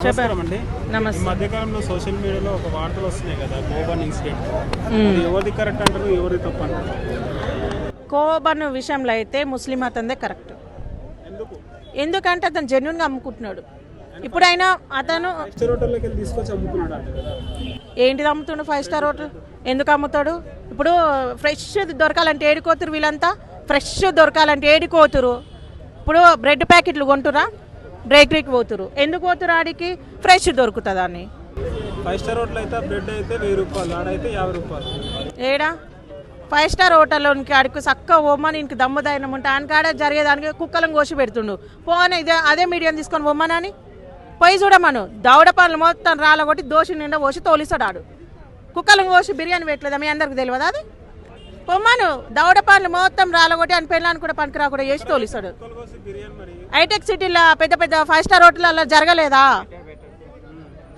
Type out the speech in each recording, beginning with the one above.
నమస్కారం అండి. ఈ నమస్తే. మధ్యకాలంలో సోషల్ మీడియాలో ఒక వార్తలు వస్తున్నాయి కదా, కోబన్ ఇన్సిడెంట్. అది ఎవరిది కరెక్ట్ అంటారు, ఎవరిది తప్పు అంటారు? కోబన్ విషయంలో అయితే ముస్లిం అతనిదే కరెక్ట్. ఎందుకు? ఎందుకంటే అతను జెన్యున్గా అమ్ముకుంటున్నాడు. ఇప్పుడైనా అతను ఫైవ్ స్టార్ హోటల్లోకి వెళ్ళి తీసుకొచ్చి అమ్ముకున్నాడు అంట కదా. ఏంటిది అమ్ముతుండు? 5 స్టార్ హోటల్ ఎందుకు అమ్ముతాడు? ఇప్పుడు ఫ్రెష్ దొరకాలంటే ఏడుకోతురు, వీళ్ళంతా ఫ్రెష్ దొరకాలంటే ఏడుకోతురు. ఇప్పుడు బ్రెడ్ ప్యాకెట్లు కొంటురా, బేకరీకి పోతురు. ఎందుకు పోతురు? ఆడికి ఫ్రెష్ దొరుకుతుంది అని. ఫైవ్ స్టార్ హోటల్ అయితే బ్రెడ్ అయితే 1000 రూపాయలు, ఆడైతే 50 రూపాయలు. ఏడా 5 స్టార్ హోటల్లోనికి ఆడికి చక్క ఓమ్మని ఇంక దమ్ము దైనం ఉంటే ఆయన కాడ జరిగేదానికి కుక్కలను కోసి పెడుతుండు. పోనీ అదే మీడియం తీసుకొని ఒమ్మనని పోయి చూడమను. దవడ పనులు మొత్తం రాలగొట్టి దోషి నిండా పోసి తోలిస్తాడు ఆడు. కుక్కలను కోసి బిర్యానీ పెట్టలేదా మీ అందరికి తెలియదు? అది పొమ్మను. దవడ పనులు మొత్తం రాలగొట్టి అని పెళ్ళాన్ని కూడా పనికి రాకుండా చేసి తోలిస్తాడు. హైటెక్ సిటీలో పెద్ద పెద్ద 5 స్టార్ హోటళ్ళల్లో జరగలేదా?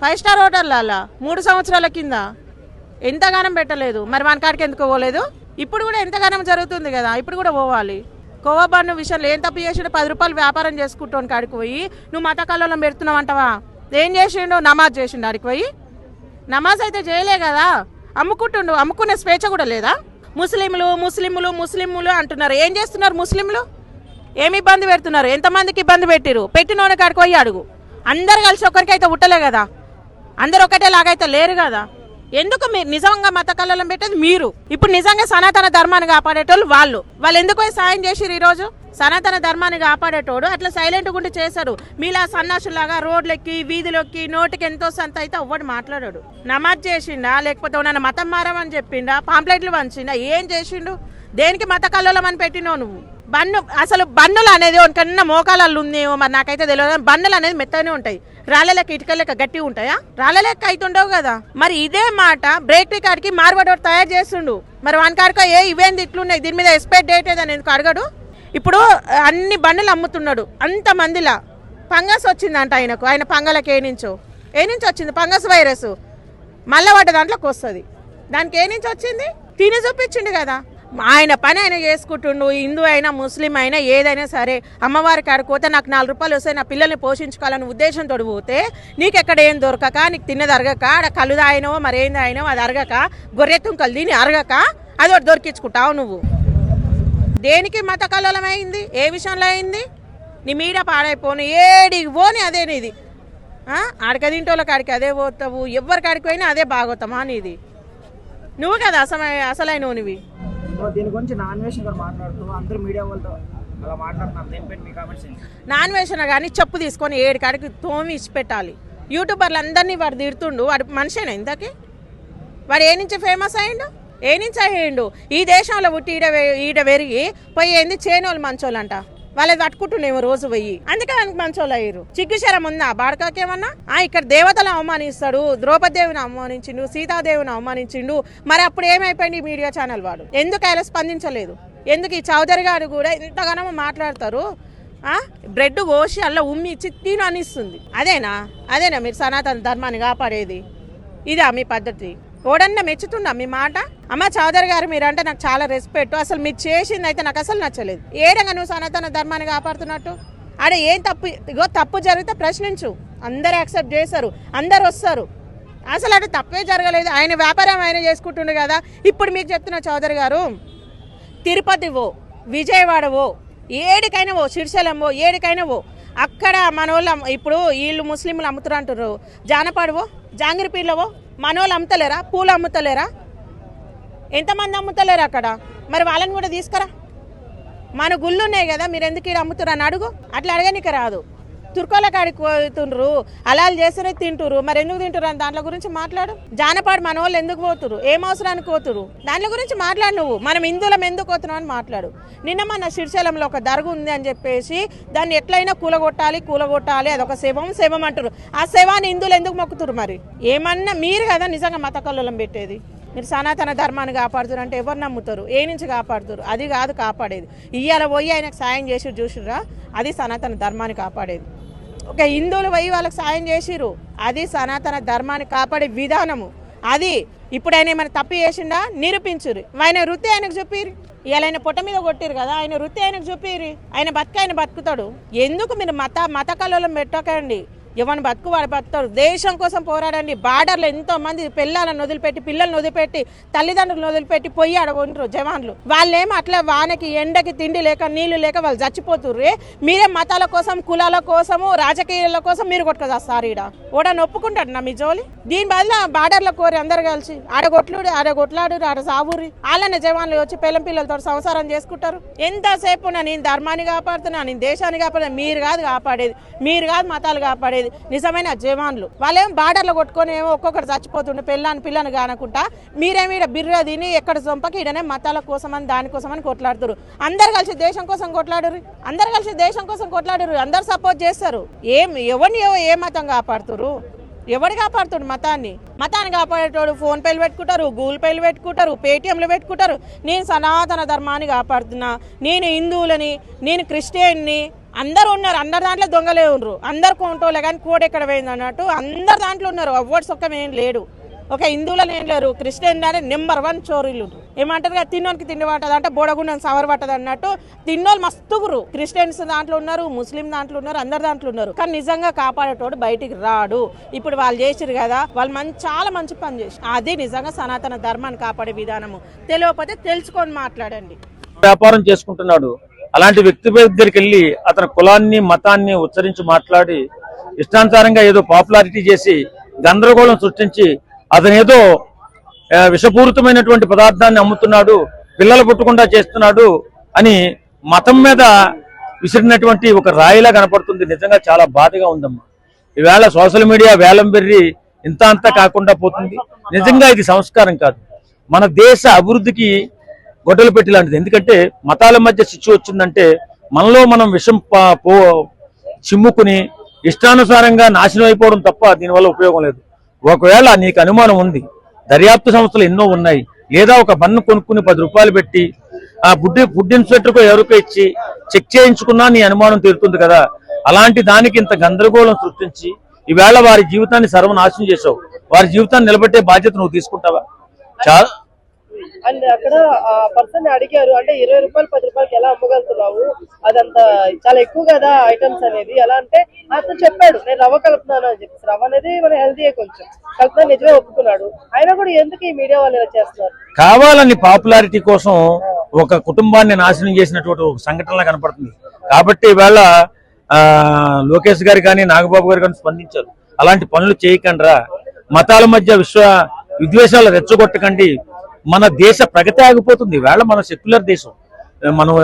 5 స్టార్ హోటళ్ళల్లో 3 సంవత్సరాల కింద ఎంతగానం పెట్టలేదు. మరి మన కాడికి ఎందుకు పోలేదు? ఇప్పుడు కూడా ఎంతగానం జరుగుతుంది కదా, ఇప్పుడు కూడా పోవాలి. కోవబన్ను విషయంలో ఏం తప్పు చేసిండు? 10 రూపాయలు వ్యాపారం చేసుకుంటాను కాడికి పోయి నువ్వు మత కళ్ళలో పెడుతున్నావు అంటవా? ఏం చేసిండు? నమాజ్ చేసిండు. ఆడికి పోయి నమాజ్ అయితే చేయలే కదా, అమ్ముకుంటుండు. అమ్ముకునే స్వేచ్ఛ కూడా లేదా? ముస్లింలు ముస్లింలు ముస్లింలు అంటున్నారు. ఏం చేస్తున్నారు ముస్లింలు? ఏమి ఇబ్బంది పెడుతున్నారు? ఎంతమందికి ఇబ్బంది పెట్టిరు? పెట్టినోని కాడికి పోయి అడుగు. అందరు కలిసి ఒకరికి అయితే ఉట్టలే కదా, అందరు ఒకటే లాగైతే లేరు కదా. ఎందుకు మీరు నిజంగా మత కళ్ళలో పెట్టేది మీరు? ఇప్పుడు నిజంగా సనాతన ధర్మాన్ని కాపాడేటోళ్ళు వాళ్ళు ఎందుకు పోయి సాయం చేసిరు? ఈరోజు సనాతన ధర్మాన్ని కాపాడేటోడు అట్లా సైలెంట్గా ఉండి చేశాడు. మీలా సన్నాసులాగా రోడ్లెక్కి వీధిలోకి నోటికి ఎంతో సంత అయితే అవ్వడు మాట్లాడాడు. నమాజ్ చేసిండా, లేకపోతే నన్ను మతం మారమని చెప్పిండా, పాంప్లెట్లు పంచిండా, ఏం చేసిండు? దేనికి మత కళ్ళలో అని పెట్టినావు నువ్వు? అసలు బన్నులు అనేది కన్నా మోకాళ్ళు ఉందేమో మరి నాకైతే తెలియదు. బన్నులు అనేది మెత్తనే ఉంటాయి, రాళ్ళ లెక్క ఇటుక లెక్క గట్టిగా ఉంటాయా? రాళ్ళ లెక్క అవుతుండవు కదా. మరి ఇదే మాట బేకరీ కాడికి మార్వాడోడు తయారు చేస్తుండు. మరి వాని కాడికో ఇవేంది ఇట్లున్నాయి, దీని మీద ఎక్స్పైర్ డేట్ ఏదని ఎందుకు అడగడు? ఇప్పుడు అన్ని బండ్లు అమ్ముతున్నాడు. అంతమందిలా ఫంగస్ వచ్చిందంట ఆయనకు. ఆయన పంగలకి ఏ నుంచి వచ్చింది ఫంగస్ వైరస్? మళ్ళా వాటి దాంట్లోకి వస్తుంది. దానికి ఏ నుంచి వచ్చింది? తిని చూపించిండు కదా. ఆయన పని ఆయన చేసుకుంటుండు. హిందూ అయినా ముస్లిం అయినా ఏదైనా సరే, అమ్మవారి కాడికి పోతే నాకు 4 రూపాయలు వస్తాయి, నా పిల్లల్ని పోషించుకోవాలని ఉద్దేశంతో పోతే నీకెక్కడ ఏం దొరకక, నీకు తిన్నది అరగక, ఆడ కళ్ళు తాగినవో మరేం తాగినవో అది అరగక, గొర్రె తుంకలు తిని అరగక అది ఒకటి దొరికించుకుంటావు నువ్వు. దేనికి మత కల్లోలం అయింది? ఏ విషయంలో అయింది? నీ మీద పాడైపోను, ఏడికి పోని అదే నీది. ఆడికి తింటోళ్ళ కాడికి అదే పోతావు, ఎవరి కాడికి పోయినా అదే బాగోతామా నీది? నువ్వు కదా అసలైన నువ్వు. దీని గురించి నాన్ వేషన్ గారు మాట్లాడుతూ అందరూ మీడియా వాళ్ళతో అలా మాట్లాడుతున్నారు. దీనిపై మీ కామెంట్స్ ఏంటి? నాన్ వేషన్ కానీ చెప్పు తీసుకొని 7 కాడికి తోమి ఇచ్చి పెట్టాలి. యూట్యూబర్లు అందరినీ వాడు తిడుతుండు. వాడు మనిషేనా ఇంతకీ? వాడు ఏ నుంచి ఫేమస్ అయ్యిండు? ఏ నుంచి అయ్యిండు? ఈ దేశంలో పుట్టి ఈడ పెరిగి పోయి ఏంది చేనోళ్ళు మంచోళ్ళు అంట. వాళ్ళది పట్టుకుంటుండేమో రోజు పోయి, అందుకే దానికి మంచోళ్ళు అయ్యారు. చిగ్గుశరం ఉందా బాడకాకేమన్నా? ఇక్కడ దేవతలను అవమానిస్తాడు, ద్రౌపదేవిని అవమానించిండు, సీతాదేవిని అవమానించిండు. మరి అప్పుడు ఏమైపోయింది ఈ మీడియా ఛానల్ వాడు? ఎందుకు ఆయన స్పందించలేదు? ఎందుకు ఈ చౌదరి గారు కూడా ఇంతగానో మాట్లాడతారు? బ్రెడ్ కోసి అలా ఉమ్మి ఇచ్చి తిను అనిస్తుంది. అదేనా మీరు సనాతన ధర్మాన్ని కాపాడేది? ఇదా మీ పద్ధతి? ఓడన్నా మెచ్చుతుందా మీ మాట? అమ్మ చౌదరి గారు మీరంటే నాకు చాలా రెస్పెక్ట్. అసలు మీరు చేసింది అయితే నాకు అసలు నచ్చలేదు. ఏడంగా నువ్వు సనాతన ధర్మాన్ని కాపాడుతున్నట్టు? ఆడ ఏం తప్పు జరిగితే ప్రశ్నించు. అందరు యాక్సెప్ట్ చేస్తారు, అందరు వస్తారు. అసలు అంటే తప్పే జరగలేదు. ఆయన వ్యాపారం ఆయన చేసుకుంటుండే కదా. ఇప్పుడు మీకు చెప్తున్న చౌదరి గారు, తిరుపతివో విజయవాడవో ఏడికైనా ఓ, శ్రీశైలంవో ఏడికైనా ఓ, అక్కడ మన వాళ్ళు ఇప్పుడు వీళ్ళు ముస్లింలు అమ్ముతారు అంటారు. జానపాడువో జాంగిరిపీర్లవో మనోళ్ళు అమ్ముతలేరా? పూలు అమ్ముతలేరా? ఎంతమంది అమ్ముతలేరు అక్కడ? మరి వాళ్ళని కూడా తీసుకురా. మన గుళ్ళు ఉన్నాయి కదా, మీరు ఎందుకు ఇక్కడ అమ్ముతారు అని అడుగు. అట్లా అడగనిక రాదు. తుర్కోల కాడికి పోతుండ్రు, అలాలు చేస్తేనే తింటురు. మరి ఎందుకు తింటారు అని దాంట్లో గురించి మాట్లాడు. జానపాడు మన వాళ్ళు ఎందుకు పోతురు, ఏం అవసరానికి పోతురు, దాంట్లో గురించి మాట్లాడు. నువ్వు మనం హిందువులం ఎందుకు పోతున్నావు అని మాట్లాడు. నిన్న మన శ్రీశైలంలో ఒక దర్గా ఉంది అని చెప్పేసి దాన్ని ఎట్లయినా కూలగొట్టాలి, అదొక శవం అంటారు. ఆ శవాన్ని హిందువులు ఎందుకు మొక్కుతురు? మరి ఏమన్నా మీరు కదా నిజంగా మత కల్లోలం పెట్టేది? మీరు సనాతన ధర్మాన్ని కాపాడుతారు అంటే ఎవరు నమ్ముతారు? ఏ నుంచి కాపాడుతారు? అది కాదు కాపాడేది. ఇయ్యాల పోయి ఆయనకు సాయం చేసి చూసిర్రా, అది సనాతన ధర్మాన్ని కాపాడేది. ఒక హిందువులు పోయి వాళ్ళకి సాయం చేసిరు, అది సనాతన ధర్మాన్ని కాపాడే విధానము. అది ఇప్పుడు ఆయన ఏమైనా తప్పు చేసిండా నిరూపించురు. ఆయన వృత్తి ఆయనకు చూపిరు. ఇవాళ ఆయన పొట్ట మీద కొట్టిరు కదా, ఆయన వృత్తి ఆయనకు చూపిరు. ఆయన బతుకుతాడు. ఎందుకు మీరు మత కల్లోలం పెట్టకండి. ఎవరిని బతుకు వాడు బతుకుతారు. దేశం కోసం పోరాడండి. బార్డర్లో ఎంతో మంది పిల్లలను వదిలిపెట్టి పిల్లల్ని వదిలిపెట్టి తల్లిదండ్రులను వదిలిపెట్టి పోయి ఆడకుంటారు జవాన్లు. వాళ్ళేమో అట్లా వానకి ఎండకి తిండి లేక నీళ్లు లేక వాళ్ళు చచ్చిపోతుర్రే. మీరే మతాల కోసం కులాల కోసము రాజకీయాల కోసం మీరు కొట్టుకొస్తారు. ఈడ ఓడని ఒప్పుకుంటాడు నా మీ జోలి. దీని బదులు బార్డర్లో కోరి అందరు కలిసి ఆడగొట్లాడు ఆడ సావురి వాళ్ళనే జవాన్లు వచ్చి పిల్లం పిల్లలతో సంసారం చేసుకుంటారు. ఎంతసేపు నేను ధర్మాన్ని కాపాడుతున్నా, నేను దేశాన్ని కాపాడుతున్నా. మీరు కాదు కాపాడేది, మీరు కాదు మతాలు కాపాడేది, నిజమైన జవాన్లు. వాళ్ళేమో బార్డర్లో కొట్టుకొని ఏమో ఒక్కొక్కరు చచ్చిపోతుండే పిల్లని కానకుండా మీరేమి ఈడ బిర్ర తిని ఎక్కడ చంపకి ఈడనే మతాల కోసం అని దానికోసమని కొట్లాడుతారు. అందరు కలిసి దేశం కోసం కొట్లాడరు, అందరు సపోర్ట్ చేస్తారు. ఎవరిని ఏ మతం కాపాడుతారు? ఎవరు కాపాడుతాడు మతాన్ని కాపాడేటోడు ఫోన్ పేలు పెట్టుకుంటారు, గూగుల్ పేలు పెట్టుకుంటారు, పేటిఎంలు పెట్టుకుంటారు. నేను సనాతన ధర్మాన్ని కాపాడుతున్నా, నేను హిందువులని, నేను క్రిస్టియన్ని. అందరూ ఉన్నారు, అందరి దాంట్లో దొంగలే ఉన్నారు, అందరు కొంటోలే కానీ కోడి ఎక్కడ పోయింది అన్నట్టు అందరు దాంట్లో ఉన్నారు. అవ్వడు సొక్కం ఏం లేడు. ఒక హిందువులను ఏం లేరు, క్రిస్టియన్ అంటే నెంబర్ 1 చోరీలు ఏమంటారు కదా, తిన్నోనికి తిండి పట్టదు అంటే బోడగుండం సవర్ పట్టదు అన్నట్టు తిన్నోళ్ళు మస్తుగురు. క్రిస్టియన్స్ దాంట్లో ఉన్నారు, ముస్లిం దాంట్లో ఉన్నారు, అందరు దాంట్లో ఉన్నారు. కానీ నిజంగా కాపాడేటోడు బయటికి రాడు. ఇప్పుడు వాళ్ళు చేసిరు కదా, వాళ్ళు చాలా మంచి పని చేసి, అది నిజంగా సనాతన ధర్మాన్ని కాపాడే విధానము. తెలియకపోతే తెలుసుకొని మాట్లాడండి. వ్యాపారం చేసుకుంటున్నాడు, అలాంటి వ్యక్తి దగ్గరికి వెళ్ళి అతని కులాన్ని మతాన్ని ఉచ్చరించి మాట్లాడి ఇష్టానుసారంగా ఏదో పాపులారిటీ చేసి గందరగోళం సృష్టించి అతను ఏదో విషపూరితమైనటువంటి పదార్థాన్ని అమ్ముతున్నాడు, పిల్లలు పుట్టకుండా చేస్తున్నాడు అని మతం మీద విసిరినటువంటి ఒక రాయిలా కనపడుతుంది. నిజంగా చాలా బాధగా ఉందమ్మా. ఈవేళ సోషల్ మీడియా వేలం బెర్రి ఇంత అంతా కాకుండా పోతుంది. నిజంగా ఇది సంస్కారం కాదు, మన దేశ అభివృద్ధికి గొడ్డలు పెట్టి లాంటిది. ఎందుకంటే మతాల మధ్య చిచ్చు వచ్చిందంటే మనలో మనం విషం చిమ్ముకుని ఇష్టానుసారంగా నాశనం అయిపోవడం తప్ప దీనివల్ల ఉపయోగం లేదు. ఒకవేళ నీకు అనుమానం ఉంది, దర్యాప్తు సంస్థలు ఎన్నో ఉన్నాయి, లేదా ఒక బన్ను కొనుక్కుని 10 రూపాయలు పెట్టి ఆ ఫుడ్ ఇన్స్పెక్టర్కు ఎవరికో ఇచ్చి చెక్ చేయించుకున్నా నీ అనుమానం తీరుతుంది కదా. అలాంటి దానికి ఇంత గందరగోళం సృష్టించి ఈవేళ వారి జీవితాన్ని సర్వనాశనం చేసావు. వారి జీవితాన్ని నిలబెట్టే బాధ్యత నువ్వు తీసుకుంటావా? చాలా అండ్ అక్కడ ఆ పర్సన్ అడిగారు, అంటే 20 రూపాయలు 10 రూపాయలకి ఎలా అమ్మగలుగుతున్నావు, అదంతా చాలా ఎక్కువ కదా ఐటమ్స్ అనేది. ఎలా అంటే అతను చెప్పాడు నేను రవ్వ కలుపుతున్నాను అని చెప్పి. రవ్వ అనేది మన హెల్తీయే, కొంచెం కలుపుతా నిజమే ఒప్పుకున్నాడు. అయినా కూడా ఎందుకు ఈ మీడియా వాళ్ళు ఇలా చేస్తున్నారు? కావాలని పాపులారిటీ కోసం ఒక కుటుంబాన్ని నాశనం చేసినటువంటి ఒక సంఘటనలా కనపడుతుంది. కాబట్టి ఇవాళ లోకేష్ గారు కానీ నాగబాబు గారు కానీ స్పందించారు. అలాంటి పనులు చేయకండిరా, మతాల మధ్య విద్వేషాలు రెచ్చగొట్టకండి. మన దేశ ప్రగతి ఆగిపోతుంది. వేళ మన సెక్యులర్ దేశం, మనం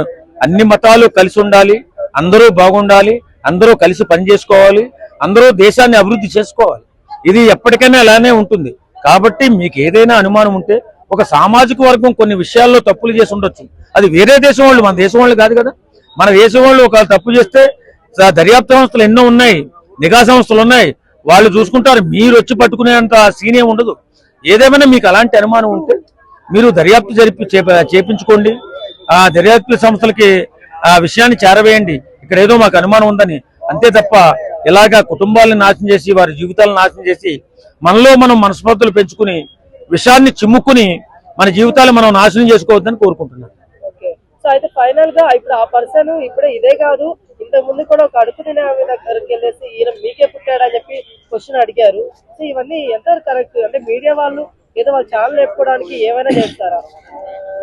అన్ని మతాలు కలిసి ఉండాలి, అందరూ బాగుండాలి, అందరూ కలిసి పనిచేసుకోవాలి, అందరూ దేశాన్ని అభివృద్ధి చేసుకోవాలి. ఇది ఎప్పటికైనా ఇలానే ఉంటుంది. కాబట్టి మీకు ఏదైనా అనుమానం ఉంటే ఒక సామాజిక వర్గం కొన్ని విషయాల్లో తప్పులు చేసి ఉండొచ్చు, అది వేరే దేశం వాళ్ళు, మన దేశం వాళ్ళు కాదు కదా. మన దేశం వాళ్ళు ఒక తప్పు చేస్తే దర్యాప్తు సంస్థలు ఎన్నో ఉన్నాయి, నిఘా సంస్థలు ఉన్నాయి, వాళ్ళు చూసుకుంటారు. మీరు వచ్చి పట్టుకునేంత సీన్ ఏమి ఉండదు. ఏదేమైనా మీకు అలాంటి అనుమానం ఉంటే మీరు దర్యాప్తు చేపించుకోండి. ఆ దర్యాప్తు సంస్థలకి ఆ విషయాన్ని చేరవేయండి. ఇక్కడ ఏదో మాకు అనుమానం ఉందని, అంతే తప్ప ఇలాగా కుటుంబాలను నాశనం చేసి వారి జీవితాలను నాశనం చేసి మనలో మనం మనస్పర్ధలు పెంచుకుని విషయాన్ని చిమ్ముకుని మన జీవితాలు మనం నాశనం చేసుకోవద్దని కోరుకుంటున్నాను. సో అయితే ఫైనల్ గా ఇప్పుడు ఆ పర్సన్ ఇప్పుడే ఇదే కాదు, ఇంతకు ముందు కూడా ఒక అడుగు తినే ఆమె దగ్గరికి వెళ్ళేసి ఈయన మీకే పుట్టాడని చెప్పి క్వశ్చన్ అడిగారు. సో ఇవన్నీ ఎంత కరెక్ట్? అంటే మీడియా వాళ్ళు ఏదో వాళ్ళ ఛానల్ చెప్పుకోవడానికి ఏమైనా చేస్తారా?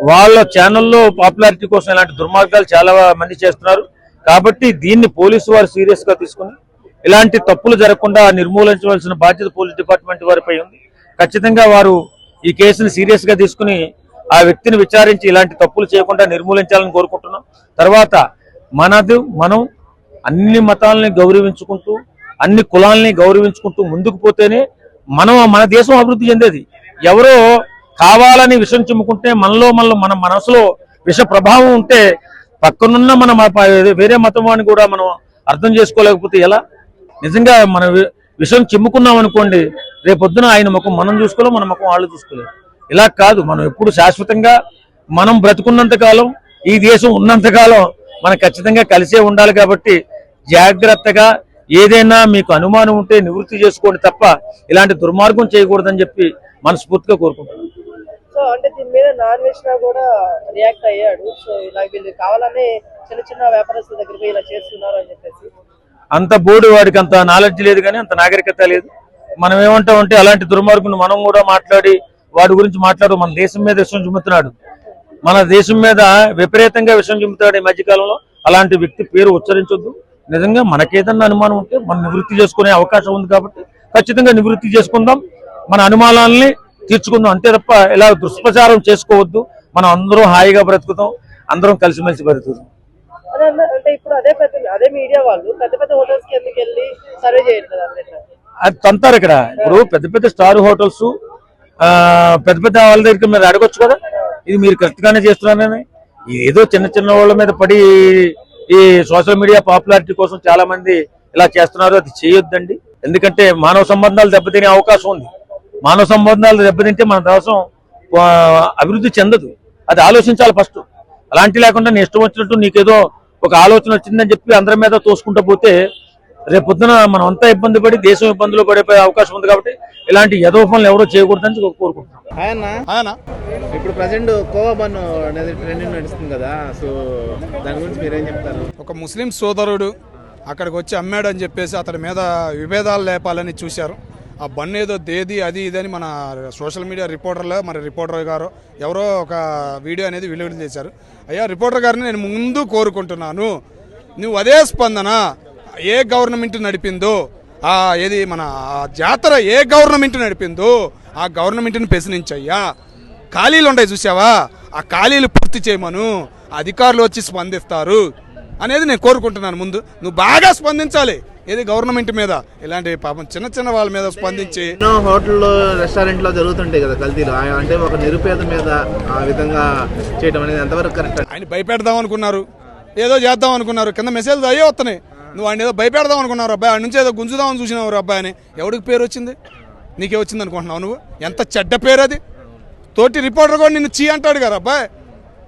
వాళ్ళ ఛానల్లో పాపులారిటీ కోసం ఇలాంటి దుర్మార్గాలు చాలా మంది చేస్తున్నారు. కాబట్టి దీన్ని పోలీసు వారు సీరియస్ గా తీసుకుని ఇలాంటి తప్పులు జరగకుండా నిర్మూలించవలసిన బాధ్యత పోలీస్ డిపార్ట్మెంట్ వారిపై ఉంది. ఖచ్చితంగా వారు ఈ కేసును సీరియస్ గా తీసుకుని ఆ వ్యక్తిని విచారించి ఇలాంటి తప్పులు చేయకుండా నిర్మూలించాలని కోరుకుంటున్నాం. తర్వాత మనం అన్ని మతాలని గౌరవించుకుంటూ అన్ని కులాలని గౌరవించుకుంటూ ముందుకు పోతేనే మన దేశం అభివృద్ధి చెందేది. ఎవరో కావాలని విషం చిమ్ముకుంటే మన మనసులో విష ప్రభావం ఉంటే పక్కనున్న మన వేరే మతం వాడిని కూడా మనం అర్థం చేసుకోలేకపోతే ఎలా? నిజంగా మన విషం చిమ్ముకున్నాం అనుకోండి, రేపొద్దున ఆయన ముఖం మనం చూసుకోలేం, మన ముఖం వాళ్ళు చూసుకోలేరు. ఇలా కాదు, మనం ఎప్పుడు శాశ్వతంగా మనం బ్రతుకున్నంత కాలం, ఈ దేశం ఉన్నంత కాలం మనం ఖచ్చితంగా కలిసే ఉండాలి. కాబట్టి జాగ్రత్తగా ఏదైనా మీకు అనుమానం ఉంటే నివృత్తి చేసుకోండి తప్ప ఇలాంటి దుర్మార్గం చేయకూడదని చెప్పి మనస్ఫూర్తిగా కోరుకుంటున్నాను. సో అంటే దీని మీద నాన్ వెజ్ కూడా రియాక్ట్ అయ్యాడు. సో ఇలా వీళ్ళు కావాలనే చిన్న చిన్న వ్యాపారస్తుల దగ్గరికి ఇలా చేస్తున్నారు అని చెప్పేసి అంత బోర్డు వాడికి అంత నాలెడ్జ్ లేదు కానీ అంత నాగరికత లేదు. మనం ఏమంటామంటే అలాంటి దుర్మార్గుని మనం కూడా మాట్లాడి వాడి గురించి మాట్లాడు. మన దేశం మీద విషయం చూపుతున్నాడు, మన దేశం మీద విపరీతంగా విషయం చూపుతాడు ఈ మధ్యకాలంలో. అలాంటి వ్యక్తి పేరు ఉచ్చరించొద్దు. నిజంగా మనకేదన్నా అనుమానం ఉంటే మనం నివృత్తి చేసుకునే అవకాశం ఉంది కాబట్టి ఖచ్చితంగా నివృత్తి చేసుకుందాం, మన అనుమానాలని తీర్చుకుందాం. అంతే తప్ప ఇలా దుష్ప్రచారం చేసుకోవద్దు. మనం అందరం హాయిగా బ్రతుకుతాం, అందరం కలిసిమెలిసి బ్రతుకుతాం. అంటే ఇప్పుడు అదే మీడియా వాళ్ళు పెద్ద పెద్ద హోటల్స్ కి ఎందుకు వెళ్ళి సర్వే చేయట్లేదు అంటే అది తంతారు. ఇక్కడ ఇప్పుడు పెద్ద పెద్ద స్టార్ హోటల్స్ పెద్ద పెద్ద వాళ్ళ దగ్గర మీరు అడగొచ్చు కదా, ఇది మీరు కరెక్ట్ గానే చేస్తున్నారని. ఏదో చిన్న చిన్న వాళ్ళ మీద పడి ఈ సోషల్ మీడియా పాపులారిటీ కోసం చాలా మంది ఇలా చేస్తున్నారు. అది చేయొద్దండి. ఎందుకంటే మానవ సంబంధాలు దెబ్బతినే అవకాశం ఉంది. మానవ సంబంధాలు దెబ్బతింటే మన దేశం అభివృద్ధి చెందదు. అది ఆలోచించాలి ఫస్ట్. అలాంటి లేకుండా నీ ఇష్టం వచ్చినట్టు నీకేదో ఒక ఆలోచన వచ్చిందని చెప్పి అందరి మీద తోసుకుంటూ పోతే రేపొద్దున మనం అంతా ఇబ్బంది పడి దేశం ఇబ్బందులు పడే అవకాశం ఉంది. కాబట్టి ఇలాంటి యదో పనులు ఎవరో చేయకూడదని కోరుకుంటున్నాం. ఆయన ఇప్పుడు ప్రజెంట్ కోవా బన్ అనేది ట్రెండింగ్ నడుస్తుంది కదా, సో దాని గురించి మీరేం చెప్తారు? ఒక ముస్లిం సోదరుడు అక్కడికి వచ్చి అమ్మాడు అని చెప్పేసి అతడి మీద విభేదాలు లేపాలని చూశారు. ఆ బన్ ఏదో దేది అది ఇదని మన సోషల్ మీడియా రిపోర్టర్ గారు ఎవరో ఒక వీడియో అనేది విడుదల చేశారు. అయ్యా రిపోర్టర్ గారిని నేను ముందు కోరుకుంటున్నాను, నువ్వు అదే స్పందన ఏ గవర్నమెంట్ నడిపిందో, ఏది మన జాతర ఏ గవర్నమెంట్ నడిపిందో ఆ గవర్నమెంట్ని ప్రశ్నించయ్యా. ఖాళీలు ఉంటాయి చూసావా, ఆ ఖాళీలు పూర్తి చేయమను, అధికారులు వచ్చి స్పందిస్తారు అనేది నేను కోరుకుంటున్నాను. ముందు నువ్వు బాగా స్పందించాలి ఏది గవర్నమెంట్ మీద. ఇలాంటి పాపం చిన్న చిన్న వాళ్ళ మీద స్పందించి ఎన్నో హోటల్లో రెస్టారెంట్లో జరుగుతుంటాయి కదా కల్తీలు, అంటే ఒక నిరుపేద మీద ఆ విధంగా చేయడం అనేది ఎంతవరకు కరెక్ట్? ఆయన భయపెడదాం అనుకున్నారు, ఏదో చేద్దాం అనుకున్నారు, కింద మెసేజ్ అయ్యే వస్తున్నాయి. నువ్వు ఆయన ఏదో భయపెడదాం అనుకున్నారు అబ్బాయి, ఆయన నుంచి ఏదో గుంజుదామని చూసినావు అబ్బాయి అని. ఎవడికి పేరు వచ్చింది? నీకే వచ్చింది అనుకుంటున్నావు నువ్వు? ఎంత చెడ్డ పేరు అది. తోటి రిపోర్టర్ కూడా నిన్ను చీ అంటాడు కదా అబ్బాయి.